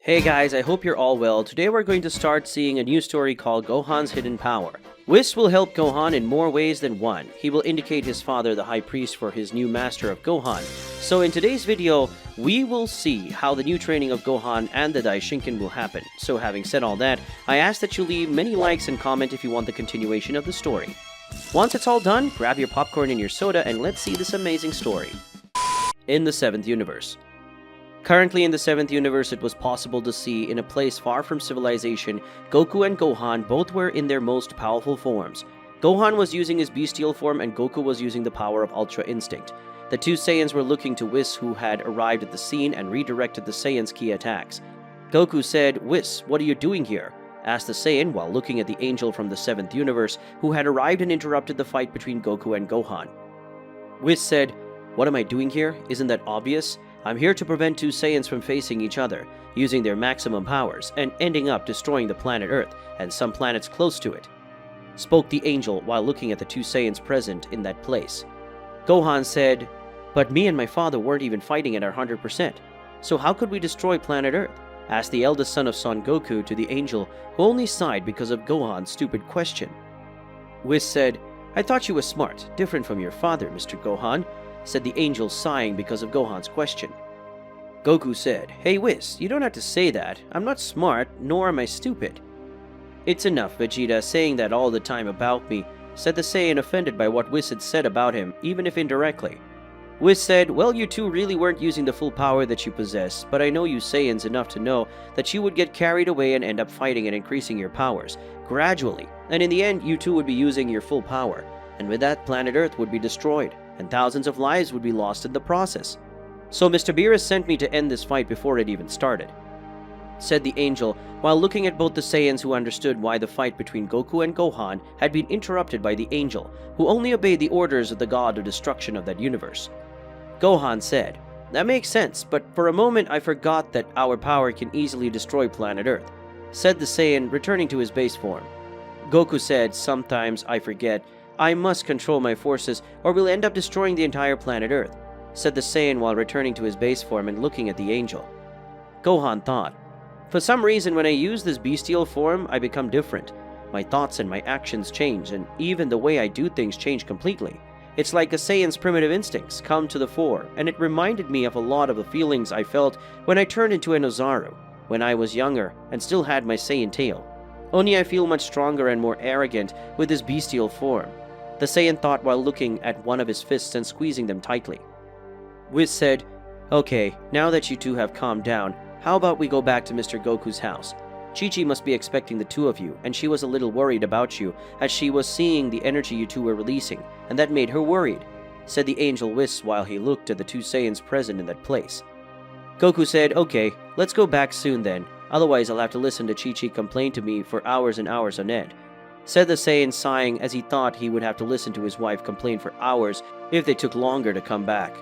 Hey guys, I hope you're all well. Today we're going to start seeing a new story called Gohan's Hidden Power. Whis will help Gohan in more ways than one. He will indicate his father, the High Priest, for his new master of Gohan. So in today's video, we will see how the new training of Gohan and the Daishinkan will happen. So having said all that, I ask that you leave many likes and comment if you want the continuation of the story. Once it's all done, grab your popcorn and your soda and let's see this amazing story. In the 7th universe. Currently in the 7th universe, it was possible to see, in a place far from civilization, Goku and Gohan both were in their most powerful forms. Gohan was using his bestial form and Goku was using the power of Ultra Instinct. The two Saiyans were looking to Whis, who had arrived at the scene and redirected the Saiyans' key attacks. Goku said, "Whis, what are you doing here?" asked the Saiyan while looking at the angel from the 7th universe, who had arrived and interrupted the fight between Goku and Gohan. Whis said, "What am I doing here? Isn't that obvious? I'm here to prevent two Saiyans from facing each other, using their maximum powers, and ending up destroying the planet Earth and some planets close to it," spoke the angel while looking at the two Saiyans present in that place. Gohan said, "But me and my father weren't even fighting at our 100%, so how could we destroy planet Earth?" asked the eldest son of Son Goku to the angel, who only sighed because of Gohan's stupid question. Whis said, "I thought you were smart, different from your father, Mr. Gohan," said the angel, sighing because of Gohan's question. Goku said, "Hey Whis, you don't have to say that. I'm not smart, nor am I stupid." "It's enough, Vegeta, saying that all the time about me," said the Saiyan, offended by what Whis had said about him, even if indirectly. Whis said, "Well, you two really weren't using the full power that you possess, but I know you Saiyans enough to know that you would get carried away and end up fighting and increasing your powers, gradually, and in the end you two would be using your full power, and with that planet Earth would be destroyed, and thousands of lives would be lost in the process. So Mr. Beerus sent me to end this fight before it even started," said the angel, while looking at both the Saiyans, who understood why the fight between Goku and Gohan had been interrupted by the angel, who only obeyed the orders of the god of destruction of that universe. Gohan said, "That makes sense, but for a moment I forgot that our power can easily destroy planet Earth," said the Saiyan, returning to his base form. Goku said, "Sometimes I forget. I must control my forces or we'll end up destroying the entire planet Earth," said the Saiyan while returning to his base form and looking at the angel. Gohan thought, "For some reason when I use this bestial form, I become different. My thoughts and my actions change, and even the way I do things change completely. It's like a Saiyan's primitive instincts come to the fore, and it reminded me of a lot of the feelings I felt when I turned into an Ozaru, when I was younger and still had my Saiyan tail. Only I feel much stronger and more arrogant with this bestial form," the Saiyan thought while looking at one of his fists and squeezing them tightly. Whis said, "Okay, now that you two have calmed down, how about we go back to Mr. Goku's house? Chi-Chi must be expecting the two of you, and she was a little worried about you, as she was seeing the energy you two were releasing, and that made her worried," said the angel Whis while he looked at the two Saiyans present in that place. Goku said, "Okay, let's go back soon then, otherwise I'll have to listen to Chi-Chi complain to me for hours and hours on end," said the Saiyan, sighing as he thought he would have to listen to his wife complain for hours if they took longer to come back.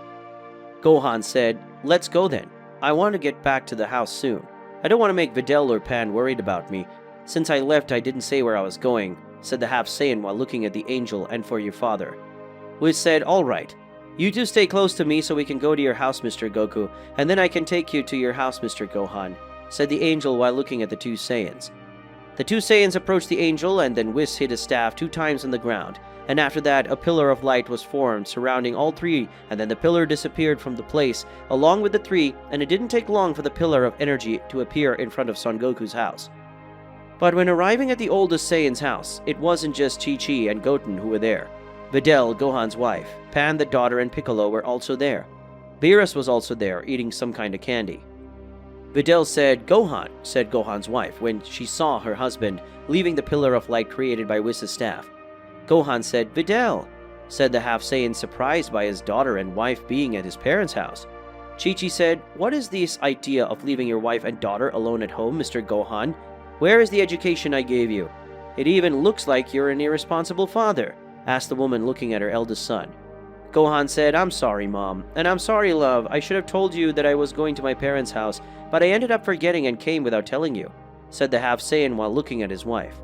Gohan said, "Let's go then. I want to get back to the house soon. I don't want to make Videl or Pan worried about me. Since I left, I didn't say where I was going," said the half Saiyan while looking at the angel, "and for your father." Whis said, "All right. You two stay close to me so we can go to your house, Mr. Goku, and then I can take you to your house, Mr. Gohan," said the angel while looking at the two Saiyans. The two Saiyans approached the angel, and then Whis hit his staff 2 times on the ground, and after that a pillar of light was formed surrounding all three, and then the pillar disappeared from the place along with the three, and it didn't take long for the pillar of energy to appear in front of Son Goku's house. But when arriving at the oldest Saiyan's house, it wasn't just Chi-Chi and Goten who were there. Videl, Gohan's wife, Pan the daughter, and Piccolo were also there. Beerus was also there, eating some kind of candy. Videl said, "Gohan," said Gohan's wife when she saw her husband leaving the pillar of light created by Whis' staff. Gohan said, "Videl," said the half Saiyan, surprised by his daughter and wife being at his parents' house. Chi-Chi said, "What is this idea of leaving your wife and daughter alone at home, Mr. Gohan? Where is the education I gave you? It even looks like you're an irresponsible father," asked the woman looking at her eldest son. Gohan said, "I'm sorry, Mom, and I'm sorry, love. I should have told you that I was going to my parents' house, but I ended up forgetting and came without telling you," said the half Saiyan while looking at his wife.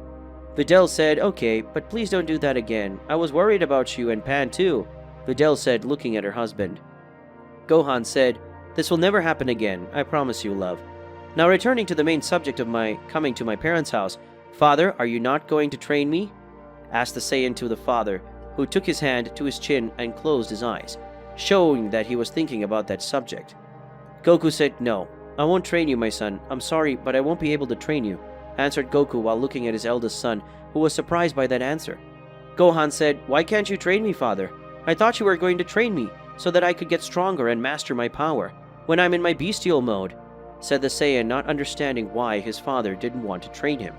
Videl said, "Okay, but please don't do that again. I was worried about you and Pan too," Videl said, looking at her husband. Gohan said, "This will never happen again, I promise you, love." Now returning to the main subject of my coming to my parents' house, "Father, are you not going to train me?" asked the Saiyan to the father, who took his hand to his chin and closed his eyes, showing that he was thinking about that subject. Goku said, "No, I won't train you, my son. I'm sorry, but I won't be able to train you," answered Goku while looking at his eldest son, who was surprised by that answer. Gohan said, "Why can't you train me, father? I thought you were going to train me so that I could get stronger and master my power when I'm in my bestial mode," said the Saiyan, not understanding why his father didn't want to train him.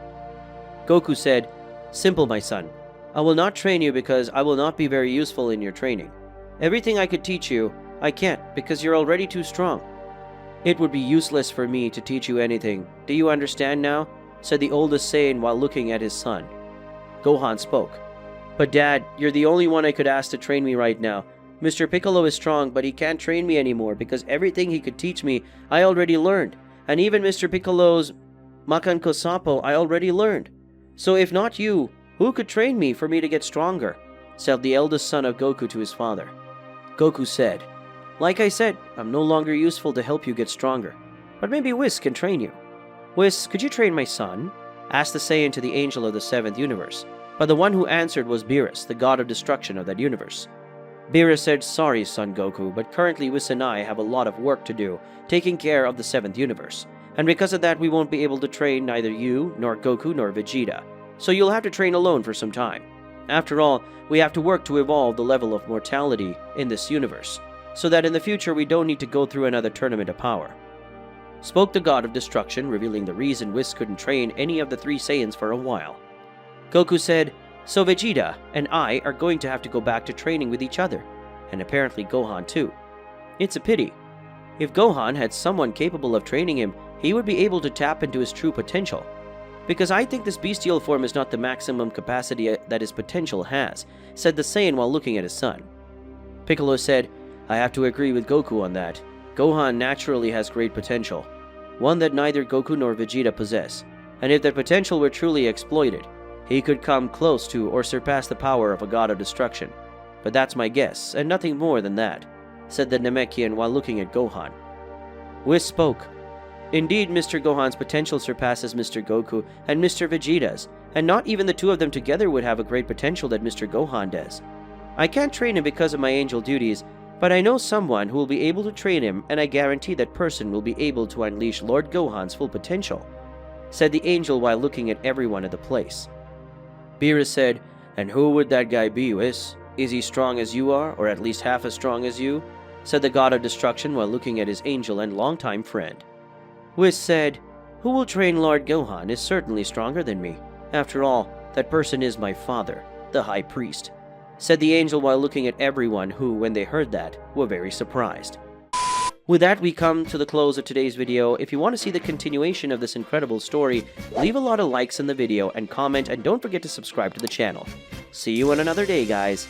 Goku said, "Simple, my son. I will not train you because I will not be very useful in your training. Everything I could teach you, I can't because you're already too strong. It would be useless for me to teach you anything. Do you understand now?" said the oldest Saiyan while looking at his son. Gohan spoke. "But Dad, you're the only one I could ask to train me right now. Mr. Piccolo is strong, but he can't train me anymore because everything he could teach me, I already learned. And even Mr. Piccolo's Makan Kosapo, I already learned. So if not you, who could train me for me to get stronger?" said the eldest son of Goku to his father. Goku said, "Like I said, I'm no longer useful to help you get stronger. But maybe Whis can train you." "Whis, could you train my son?" asked the Saiyan to the angel of the 7th universe. But the one who answered was Beerus, the god of destruction of that universe. Beerus said, "Sorry, son Goku, but currently Whis and I have a lot of work to do, taking care of the 7th universe. And because of that, we won't be able to train neither you, nor Goku, nor Vegeta. So you'll have to train alone for some time. After all, we have to work to evolve the level of mortality in this universe, so that in the future we don't need to go through another tournament of power." Spoke the god of destruction, revealing the reason Whis couldn't train any of the 3 Saiyans for a while. Goku said, "So Vegeta and I are going to have to go back to training with each other, and apparently Gohan too. It's a pity. If Gohan had someone capable of training him, he would be able to tap into his true potential. Because I think this bestial form is not the maximum capacity that his potential has," said the Saiyan while looking at his son. Piccolo said, "I have to agree with Goku on that. Gohan naturally has great potential, one that neither Goku nor Vegeta possess, and if that potential were truly exploited, he could come close to or surpass the power of a god of destruction. But that's my guess, and nothing more than that," said the Namekian while looking at Gohan. Whis spoke. "Indeed, Mr. Gohan's potential surpasses Mr. Goku and Mr. Vegeta's, and not even the two of them together would have a great potential that Mr. Gohan does. I can't train him because of my angel duties, but I know someone who will be able to train him, and I guarantee that person will be able to unleash Lord Gohan's full potential," said the angel while looking at everyone at the place. Beerus said, "And who would that guy be, Whis? Is he strong as you are, or at least half as strong as you?" said the god of destruction while looking at his angel and longtime friend. Whis said, "Who will train Lord Gohan is certainly stronger than me. After all, that person is my father, the High Priest," said the angel while looking at everyone who, when they heard that, were very surprised. With that, we come to the close of today's video. If you want to see the continuation of this incredible story, leave a lot of likes in the video and comment, and don't forget to subscribe to the channel. See you on another day, guys.